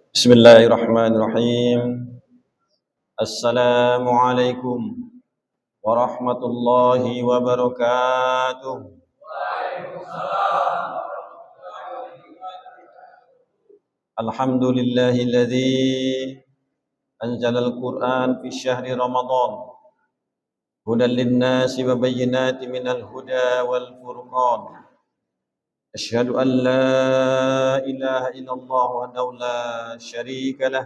Bismillahirrahmanirrahim. Assalamualaikum warahmatullahi wabarakatuh. Alhamdulillahilladzi anzalal Qur'an fi syahri Ramadan hudan linnasi wa bayyinatin minal huda wal furqan. Asyhadu an la ilaha illallah wahdahu la syarika lah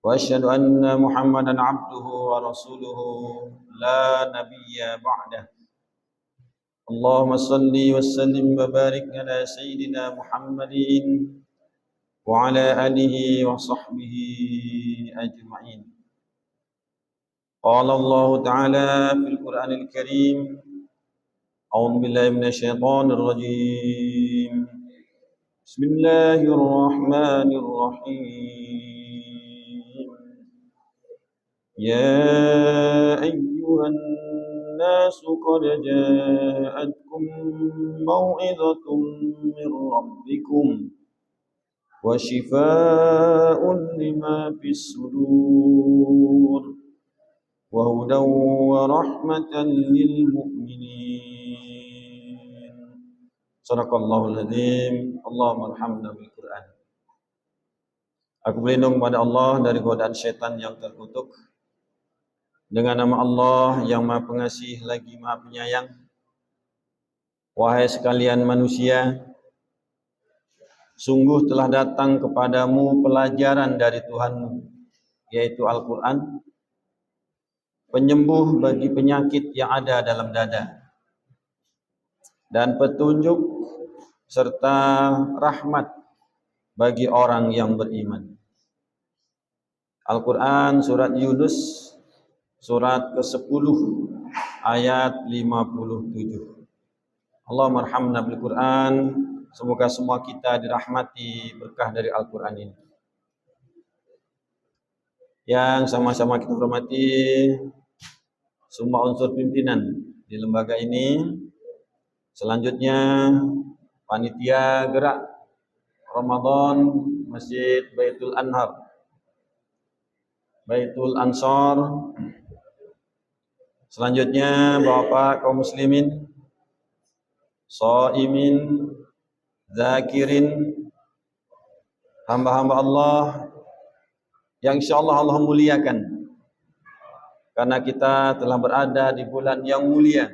wa asyhadu anna Muhammadan abduhu wa rasuluhu la nabiyya ba'dah. Allahumma salli wa sallim wa barik ala sayyidina Muhammadin wa ala alihi wa sahbihi ajma'in. Qala Allah ta'ala fil Qur'anil Karim, a'udzu billahi minasyaitonir rajim. Bismillahirrahmanirrahim. Ya ayyuhan nasu qad ja'atkum mau'izatun min rabbikum wa shifaa'un lima fis sudur wa hudan wa rahmatan lil mu'minin. Shadaqallahul adzim. Allahumma arhamna bil Qur'an. Aku berlindung kepada Allah dari godaan syaitan yang terkutuk. Dengan nama Allah yang Maha Pengasih lagi Maha Penyayang. Wahai sekalian manusia, sungguh telah datang kepadamu pelajaran dari Tuhanmu, yaitu Al-Quran, penyembuh bagi penyakit yang ada dalam dada, dan petunjuk serta rahmat bagi orang yang beriman. Al-Quran surat Yunus surat ke-10 ayat 57. Allahumma arhamna bil Quran. Semoga semua kita dirahmati berkah dari Al-Quran ini. Yang sama-sama kita hormati semua unsur pimpinan di lembaga ini. Selanjutnya panitia gerak Ramadan Masjid Baitul Anhar, Baitul Ansor. Selanjutnya Bapak kaum muslimin, shaimin, zakirin, hamba-hamba Allah yang insyaallah Allah muliakan, karena kita telah berada di bulan yang mulia.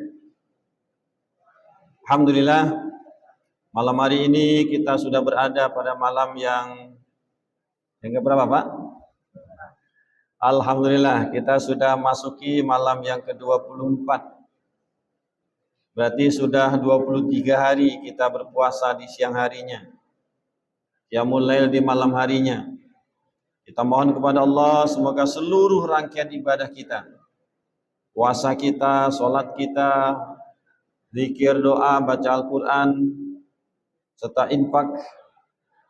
Alhamdulillah, malam hari ini kita sudah berada pada malam yang berapa, Pak? Alhamdulillah, kita sudah masuki malam yang ke-24. Berarti sudah 23 hari kita berpuasa di siang harinya, qiyamul lail di malam harinya. Kita mohon kepada Allah semoga seluruh rangkaian ibadah kita, puasa kita, sholat kita, zikir, doa, baca Al-Quran, serta infak,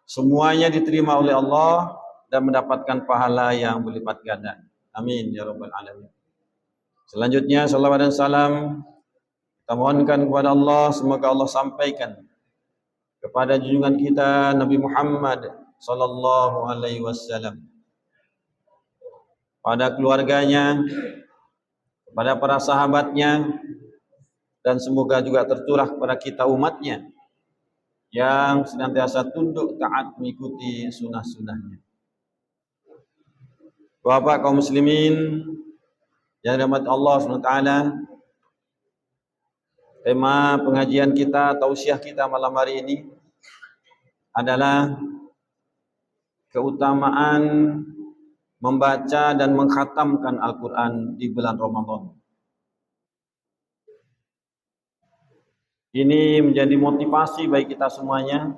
semuanya diterima oleh Allah dan mendapatkan pahala yang berlipat ganda. Amin ya rabbal alamin. Selanjutnya salawat dan salam kita mohonkan kepada Allah, semoga Allah sampaikan kepada junjungan kita Nabi Muhammad sallallahu alaihi wasallam, pada keluarganya, kepada para sahabatnya, dan semoga juga tercurah kepada kita umatnya yang senantiasa tunduk taat mengikuti sunnah-sunnahnya. Bapak kaum muslimin yang dirahmati Allah SWT, tema pengajian kita, tausiah kita malam hari ini adalah keutamaan membaca dan mengkhatamkan Al-Quran di bulan Ramadan. Ini menjadi motivasi bagi kita semuanya,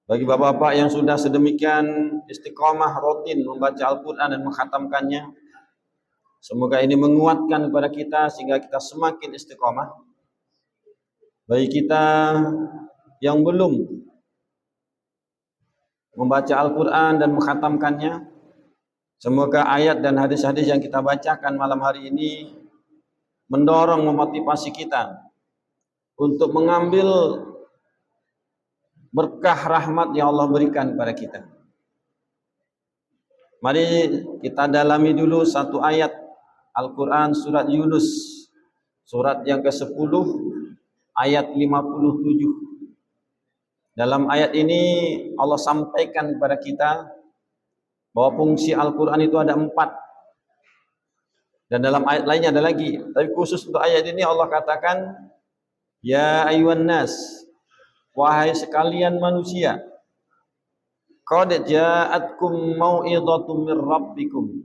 bagi bapak-bapak yang sudah sedemikian istiqomah rutin membaca Al-Quran dan mengkhatamkannya. Semoga ini menguatkan kepada kita sehingga kita semakin istiqomah. Bagi kita yang belum membaca Al-Quran dan mengkhatamkannya, semoga ayat dan hadis-hadis yang kita bacakan malam hari ini mendorong, memotivasi kita untuk mengambil berkah rahmat yang Allah berikan kepada kita. Mari kita dalami dulu satu ayat Al-Quran surat Yunus, surat yang ke-10 ayat 57. Dalam ayat ini Allah sampaikan kepada kita bahwa fungsi Al-Quran itu ada 4. Dan dalam ayat lainnya ada lagi. Tapi khusus untuk ayat ini Allah katakan, ya ayuhan nas, wahai sekalian manusia, qad ja'atkum mau'idhatum mir rabbikum.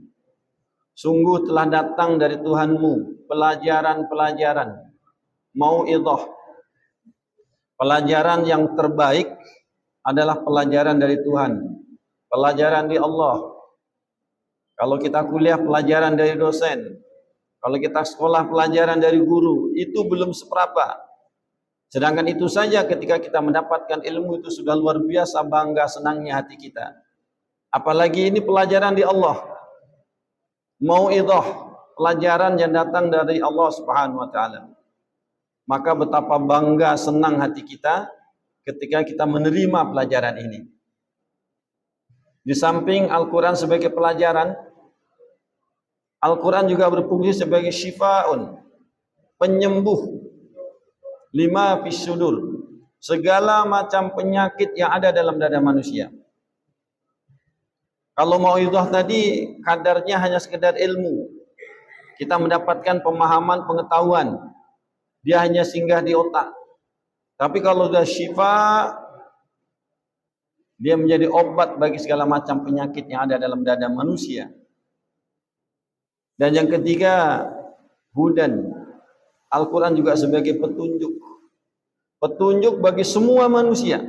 Sungguh telah datang dari Tuhanmu pelajaran-pelajaran. Mau'idhah. Pelajaran yang terbaik adalah pelajaran dari Tuhan. Pelajaran di Allah. Kalau kita kuliah pelajaran dari dosen. Kalau kita sekolah pelajaran dari guru. Itu belum seberapa. Sedangkan itu saja ketika kita mendapatkan ilmu itu sudah luar biasa bangga senangnya hati kita. Apalagi ini pelajaran di Allah. Mau'idhah, pelajaran yang datang dari Allah Subhanahu wa taala. Maka betapa bangga senang hati kita ketika kita menerima pelajaran ini. Di samping Al-Quran sebagai pelajaran, Al-Quran juga berfungsi sebagai syifaun, penyembuh lima fis sudur, segala macam penyakit yang ada dalam dada manusia. Kalau mau'idhah tadi kadarnya hanya sekedar ilmu, kita mendapatkan pemahaman, pengetahuan, dia hanya singgah di otak. Tapi kalau sudah syifa, dia menjadi obat bagi segala macam penyakit yang ada dalam dada manusia. Dan yang ketiga, hudan. Al-Quran juga sebagai petunjuk. Petunjuk bagi semua manusia.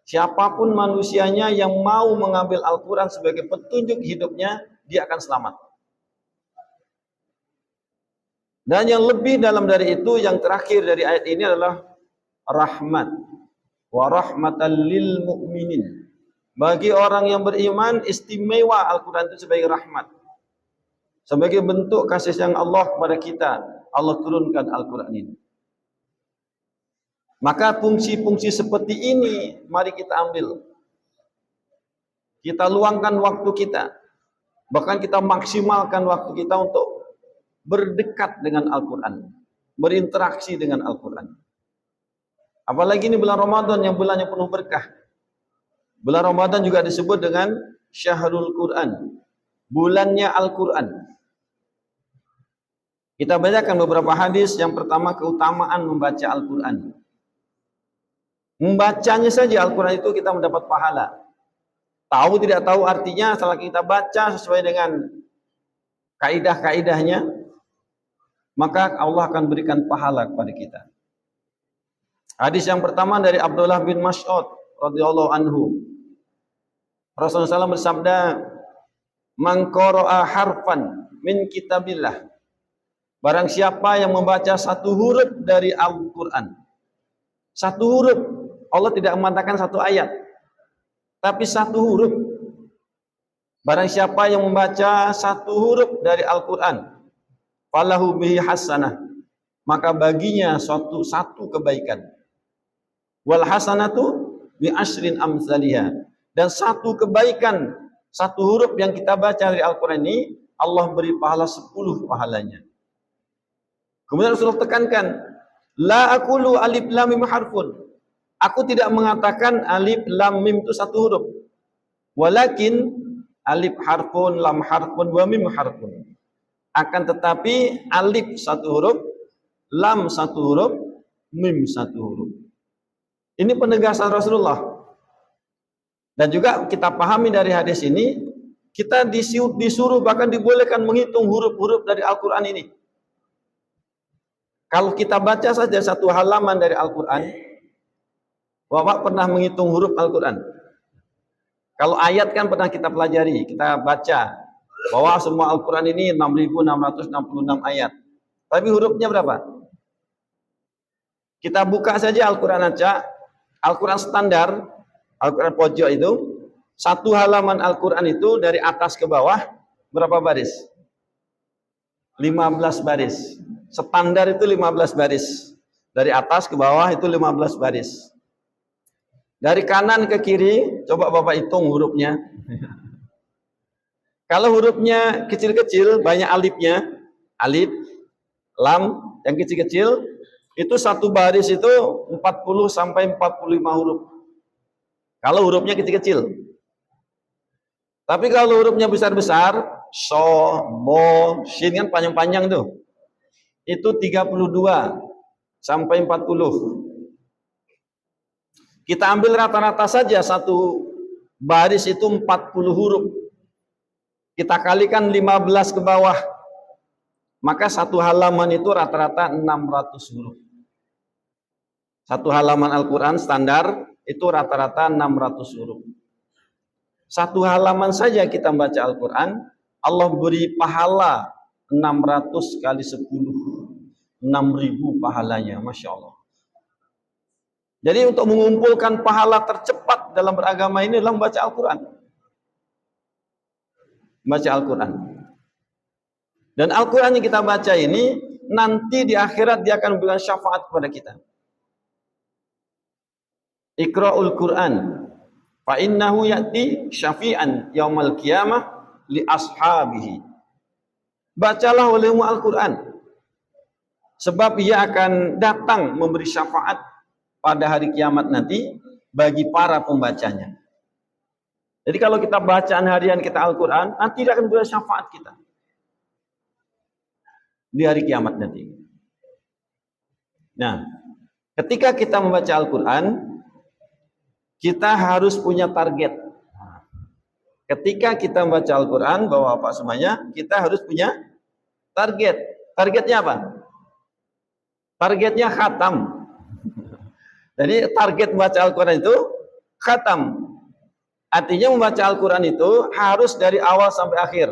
Siapapun manusianya yang mau mengambil Al-Quran sebagai petunjuk hidupnya, dia akan selamat. Dan yang lebih dalam dari itu, yang terakhir dari ayat ini adalah rahmat. Wa rahmatan lil mu'minin. Bagi orang yang beriman, istimewa Al-Quran itu sebagai rahmat. Sebagai bentuk kasih sayang Allah kepada kita, Allah turunkan Al-Quran ini. Maka fungsi-fungsi seperti ini mari kita ambil. Kita luangkan waktu kita. Bahkan kita maksimalkan waktu kita untuk berdekat dengan Al-Quran. Berinteraksi dengan Al-Quran. Apalagi ini bulan Ramadan yang bulannya penuh berkah. Bulan Ramadan juga disebut dengan Syahrul Quran. Bulannya Al-Quran. Kita bacakan beberapa hadis. Yang pertama, keutamaan membaca Al-Quran. Membacanya saja Al-Quran itu kita mendapat pahala. Tahu tidak tahu artinya, setelah kita baca sesuai dengan kaidah-kaidahnya, maka Allah akan berikan pahala kepada kita. Hadis yang pertama dari Abdullah bin Mas'ud radhiyallahu anhu. Rasulullah SAW bersabda, "Man qara'a harfan min kitabillah." Barang siapa yang membaca satu huruf dari Al-Quran. Satu huruf. Allah tidak mengatakan satu ayat, tapi satu huruf. Barang siapa yang membaca satu huruf dari Al-Quran, falahu bihi hasanah, maka baginya satu kebaikan. Wal hasanatu bi asyrin amsalihha, dan satu kebaikan, satu huruf yang kita baca dari Al-Quran ini, Allah beri pahala 10 pahalanya. Kemudian Rasulullah tekankan, la aqulu alif lam mim harfun. Aku tidak mengatakan alif lam mim itu satu huruf. Walakin alif harfun, lam harfun, wa mim harfun. Akan tetapi alif satu huruf, lam satu huruf, mim satu huruf. Ini penegasan Rasulullah. Dan juga kita pahami dari hadis ini, kita disuruh bahkan dibolehkan menghitung huruf-huruf dari Al-Quran ini. Kalau kita baca saja satu halaman dari Al-Quran, Bapak pernah menghitung huruf Al-Quran? Kalau ayat kan pernah kita pelajari, kita baca bahwa semua Al-Quran ini 6.666 ayat. Tapi hurufnya berapa? Kita buka saja Al-Quran aja, Al-Quran standar, Al-Quran pojok itu, satu halaman Al-Quran itu dari atas ke bawah, berapa baris? 15 baris. Standar itu 15 baris. Dari atas ke bawah itu 15 baris. Dari kanan ke kiri, coba Bapak hitung hurufnya. Kalau hurufnya kecil-kecil, banyak alifnya, alif, lam, yang kecil-kecil, itu satu baris itu 40 sampai 45 huruf. Kalau hurufnya kecil-kecil. Tapi kalau hurufnya besar-besar, so, bo, shin kan panjang-panjang tuh. Itu 32 sampai 40. Kita ambil rata-rata saja satu baris itu 40 huruf. Kita kalikan 15 ke bawah. Maka satu halaman itu rata-rata 600 huruf. Satu halaman Al-Quran standar itu rata-rata 600 huruf. Satu halaman saja kita baca Al-Quran, Allah beri pahala 600 kali 10. 6.000 pahalanya, Masya Allah. Jadi untuk mengumpulkan pahala tercepat dalam beragama ini adalah membaca Al-Quran. Baca Al-Quran. Dan Al-Quran yang kita baca ini nanti di akhirat dia akan memberikan syafaat kepada kita. Iqra'ul Quran fa innahu ya'ti syafi'an yaumal qiyamah li ashabihi. Bacalah olehmu Al-Quran, sebab ia akan datang memberi syafaat pada hari kiamat nanti bagi para pembacanya. Jadi kalau kita bacaan harian kita Al-Quran, nanti dia akan beri syafaat kita di hari kiamat nanti. Nah, ketika kita membaca Al-Quran, kita harus punya target. Ketika kita membaca Al-Quran, bahwa apa semuanya, kita harus punya target. Targetnya apa? Targetnya khatam. Jadi target membaca Al-Quran itu khatam. Artinya membaca Al-Quran itu harus dari awal sampai akhir.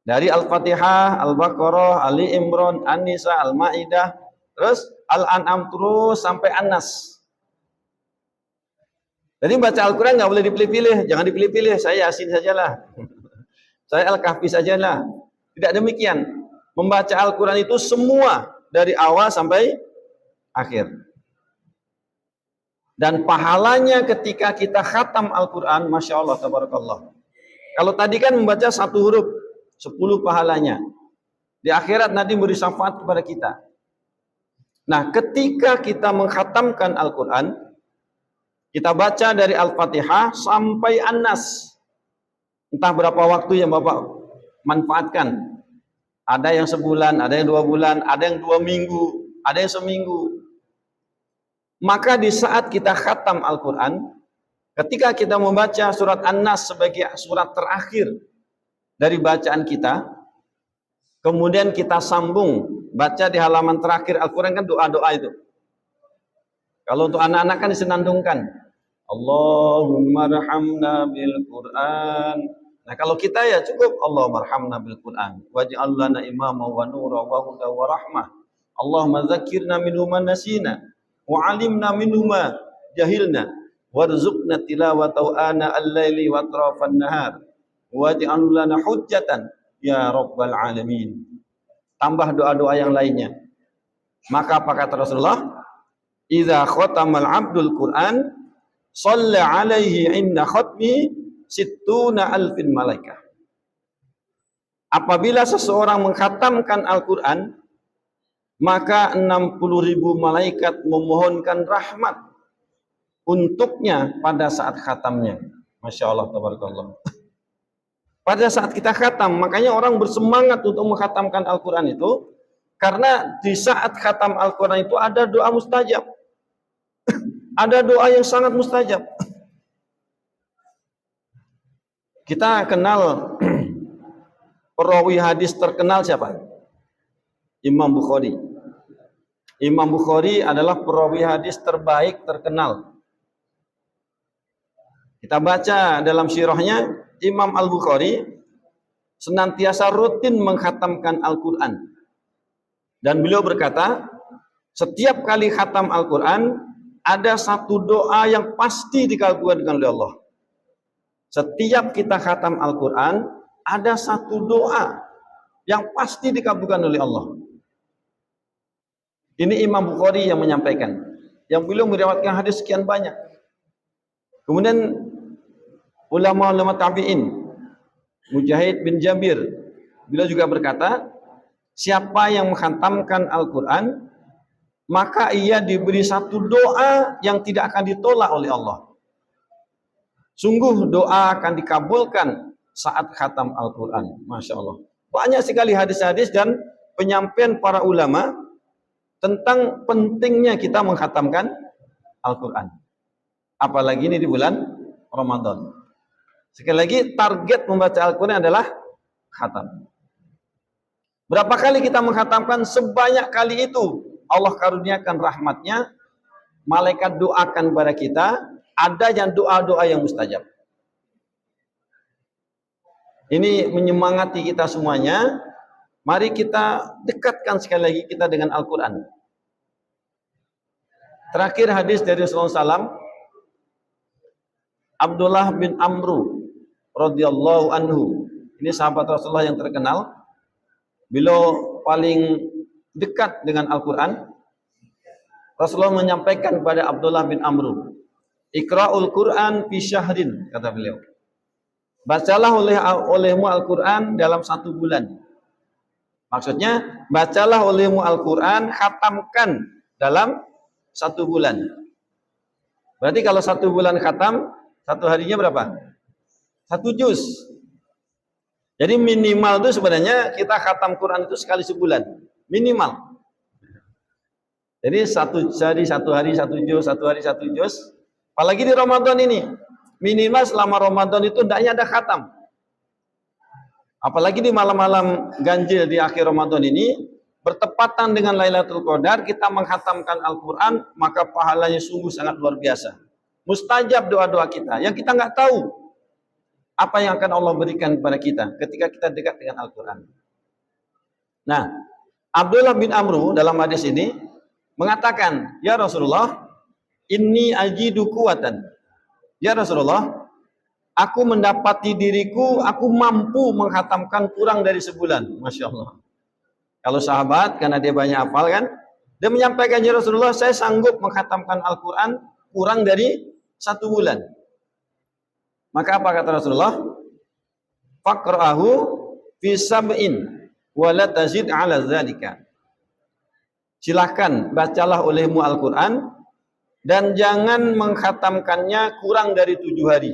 Dari Al-Fatihah, Al-Baqarah, Ali Imran, An-Nisa, Al-Ma'idah, terus Al-An'am terus sampai An-Nas. Jadi baca Al-Quran nggak boleh dipilih-pilih, jangan dipilih-pilih. Saya Yasin sajalah, saya Al-Kahfi sajalah. Tidak demikian. Membaca Al-Quran itu semua dari awal sampai akhir. Dan pahalanya ketika kita khatam Al-Quran, Masya Allah, tabarakallah. Kalau tadi kan membaca satu huruf, 10 pahalanya. Di akhirat nanti beri syafaat kepada kita. Nah, ketika kita mengkhatamkan Al-Quran, kita baca dari Al-Fatihah sampai An-Nas. Entah berapa waktu yang Bapak manfaatkan. Ada yang sebulan, ada yang 2 bulan, ada yang 2 minggu, ada yang seminggu. Maka di saat kita khatam Al-Quran, ketika kita membaca surat An-Nas sebagai surat terakhir dari bacaan kita, kemudian kita sambung baca di halaman terakhir Al-Quran, kan doa-doa itu. Kalau untuk anak-anak kan disenandungkan, Allahumma rahamna bil Quran. Nah kalau kita ya cukup Allahumma rahamna bil Quran waj'al lana imama wa nura wa huda wa rahmah. Allahumma dzakirna minhu ma nasina wa 'alimna minhu ma jahilna warzuqna tilawatahu ana al-laili wa atrafan nahar waj'al lana hujjatan ya rabbal alamin. Tambah doa-doa yang lainnya. Maka apa kata Rasulullah? Idza khatamal 'abdul Qur'an shalla 'alaihi 'inda khatmi sittuna alfin malaikah. Apabila seseorang mengkhatamkan Al-Quran, maka 60.000 malaikat memohonkan rahmat untuknya pada saat khatamnya. Masya Allah, tabarakallah. Pada saat kita khatam, makanya orang bersemangat untuk mengkhatamkan Al-Quran itu, karena di saat khatam Al-Quran itu ada doa mustajab. Ada doa yang sangat mustajab. Kita kenal perawi hadis terkenal siapa? Imam Bukhari. Imam Bukhari adalah perawi hadis terbaik terkenal. Kita baca dalam sirahnya, Imam Al-Bukhari senantiasa rutin mengkhatamkan Al-Quran. Dan beliau berkata, setiap kali khatam Al-Quran, ada satu doa yang pasti dikabulkan oleh Allah. Setiap kita khatam Al-Quran, ada satu doa yang pasti dikabulkan oleh Allah. Ini Imam Bukhari yang menyampaikan. Yang beliau meriwayatkan hadis sekian banyak. Kemudian ulama-ulama tabi'in Mujahid bin Jabir, beliau juga berkata, siapa yang mengkhatamkan Al-Quran, maka ia diberi satu doa yang tidak akan ditolak oleh Allah. Sungguh doa akan dikabulkan saat khatam Al-Quran. Masya Allah. Banyak sekali hadis-hadis dan penyampaian para ulama tentang pentingnya kita mengkhatamkan Al-Quran. Apalagi ini di bulan Ramadan. Sekali lagi, target membaca Al-Quran adalah khatam. Berapa kali kita mengkhatamkan? Sebanyak kali itu Allah karuniakan rahmatnya, malaikat doakan kepada kita, ada yang doa-doa yang mustajab. Ini menyemangati kita semuanya. Mari kita dekatkan sekali lagi kita dengan Al-Quran. Terakhir hadis dari Rasulullah SAW, Abdullah bin Amru radhiyallahu anhu. Ini sahabat Rasulullah yang terkenal. Beliau paling dekat dengan Al-Quran. Rasulullah menyampaikan kepada Abdullah bin Amru, Iqra'ul Quran fi syahrin, kata beliau. Bacalah olehmu Al-Quran dalam 1 bulan. Maksudnya, bacalah olehmu Al-Quran, khatamkan dalam 1 bulan. Berarti kalau 1 bulan khatam, 1 harinya berapa? 1 juz. Jadi minimal itu sebenarnya kita khatam Quran itu sekali sebulan. Minimal. Jadi 1 hari 1 juz, 1 hari 1 juz. Apalagi di Ramadan ini. Minimal selama Ramadan itu hendaknya ada khatam. Apalagi di malam-malam ganjil di akhir Ramadan ini, bertepatan dengan Lailatul Qadar, kita menghatamkan Al-Quran, maka pahalanya sungguh sangat luar biasa. Mustajab doa-doa kita, yang kita nggak tahu apa yang akan Allah berikan kepada kita ketika kita dekat dengan Al-Quran. Nah, Abdullah bin Amru dalam hadis ini mengatakan, ya Rasulullah, inni ajidu kuwatan. Ya Rasulullah, aku mendapati diriku, aku mampu menghatamkan kurang dari sebulan. Masya Allah. Kalau sahabat, karena dia banyak hafal kan, dia menyampaikan, ya Rasulullah, saya sanggup menghatamkan Al-Quran kurang dari 1 bulan. Maka apa kata Rasulullah? Faqra'ahu fi sab'in wa la tazid 'ala dzalika. Silakan bacalah olehmu Al-Quran dan jangan menghatamkannya kurang dari 7 hari.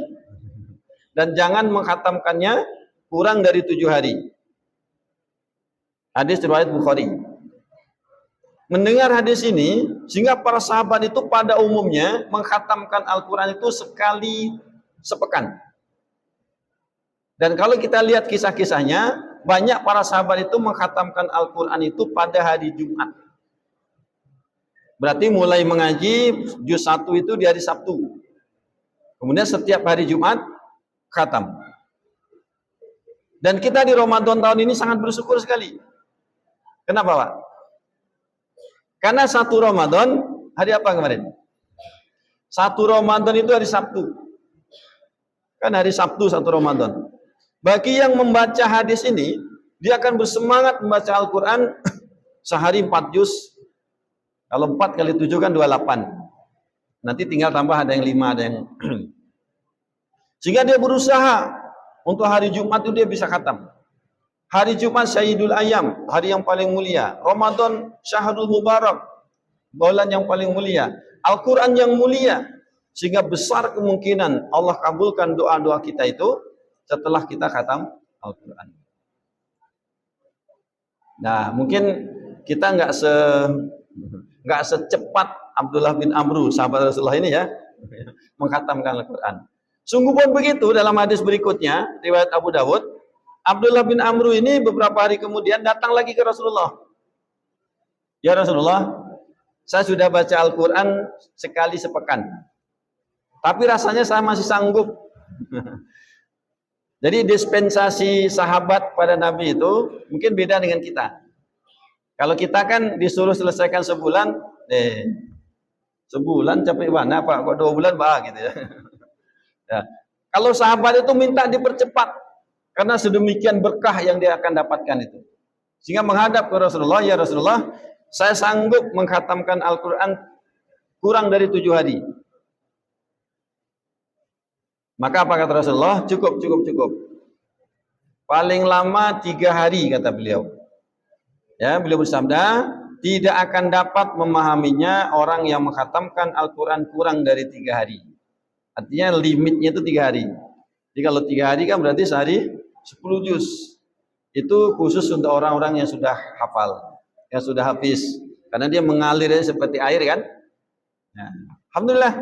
Dan jangan menghatamkannya kurang dari 7 hari. Hadis riwayat Bukhari. Mendengar hadis ini, sehingga para sahabat itu pada umumnya menghatamkan Al-Quran itu sekali sepekan. Dan kalau kita lihat kisah-kisahnya, banyak para sahabat itu menghatamkan Al-Quran itu pada hari Jumat. Berarti mulai mengaji juz 1 itu di hari Sabtu. Kemudian setiap hari Jumat khatam. Dan kita di Ramadan tahun ini sangat bersyukur sekali. Kenapa, Pak? Karena 1 Ramadan, hari apa kemarin? 1 Ramadan itu hari Sabtu. Kan hari Sabtu 1 Ramadan. Bagi yang membaca hadis ini, dia akan bersemangat membaca Al-Quran sehari 4 juz. Kalau 4 kali 7 kan 28. Nanti tinggal tambah ada yang 5, ada yang sehingga dia berusaha untuk hari Jumat itu dia bisa khatam. Hari Jumat Sayyidul Ayyam, hari yang paling mulia. Ramadan Syahrul Mubarak, bulan yang paling mulia. Al-Quran yang mulia. Sehingga besar kemungkinan Allah kabulkan doa-doa kita itu setelah kita khatam Al-Quran. Nah, mungkin kita nggak secepat Abdullah bin Amru, sahabat Rasulullah ini ya, mengkhatamkan Al-Quran. Sungguh pun begitu dalam hadis berikutnya, riwayat Abu Dawud, Abdullah bin Amru ini beberapa hari kemudian datang lagi ke Rasulullah. Ya Rasulullah, saya sudah baca Al-Quran sekali sepekan. Tapi rasanya saya masih sanggup. Jadi dispensasi sahabat pada Nabi itu mungkin beda dengan kita. Kalau kita kan disuruh selesaikan sebulan, sebulan capek mana Pak? Kok 2 bulan Pak gitu ya. Ya. Kalau sahabat itu minta dipercepat karena sedemikian berkah yang dia akan dapatkan itu. Sehingga menghadap ke Rasulullah, ya Rasulullah, saya sanggup menghatamkan Al-Quran kurang dari 7 hari. Maka apa kata Rasulullah? Cukup. paling lama 3 hari kata beliau. Ya, beliau bersabda, tidak akan dapat memahaminya orang yang mengkhatamkan Al-Quran kurang dari 3 hari. Artinya limitnya itu 3 hari. Jadi kalau 3 hari kan berarti sehari 10 juz. Itu khusus untuk orang-orang yang sudah hafal, yang sudah hafiz. Karena dia mengalir seperti air kan. Nah, alhamdulillah.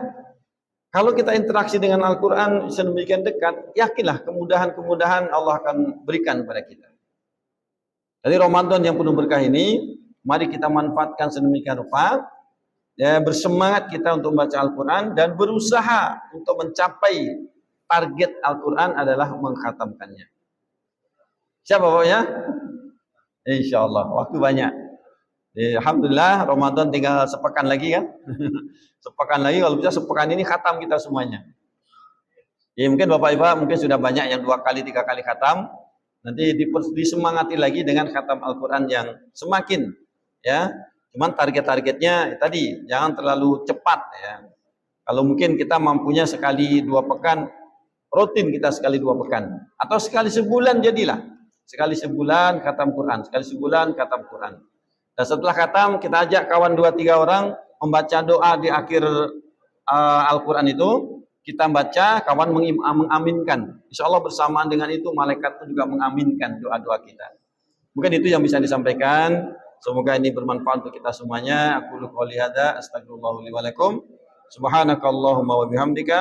Kalau kita interaksi dengan Al-Quran sedemikian dekat, yakinlah kemudahan-kemudahan Allah akan berikan kepada kita. Jadi Ramadan yang penuh berkah ini, mari kita manfaatkan sedemikian rupa. Ya, bersemangat kita untuk membaca Al-Quran dan berusaha untuk mencapai target Al-Quran adalah mengkhatamkannya. Siapa pokoknya? Insya Allah, waktu banyak. Alhamdulillah, Ramadan tinggal sepekan lagi kan? Sepekan lagi, kalau bisa sepekan ini khatam kita semuanya. Ya mungkin Bapak Ibu mungkin sudah banyak yang 2 kali 3 kali khatam. Nanti disemangati lagi dengan khatam Al-Quran yang semakin ya. Cuman target-targetnya tadi jangan terlalu cepat ya. Kalau mungkin kita mampunya sekali 2 pekan, rutin kita sekali 2 pekan. Atau sekali sebulan jadilah. Sekali sebulan khatam Quran, sekali sebulan khatam Quran. Dan setelah khatam kita ajak kawan 2-3 orang membaca doa di akhir Al-Quran itu. Kita baca, kawan mengaminkan. Insya Allah bersamaan dengan itu malaikat itu juga mengaminkan doa-doa kita. Mungkin itu yang bisa disampaikan. Semoga ini bermanfaat untuk kita semuanya. Aku qouli hadza, astagfirullah li wa lakum. Subhanakallahumma wa bihamdika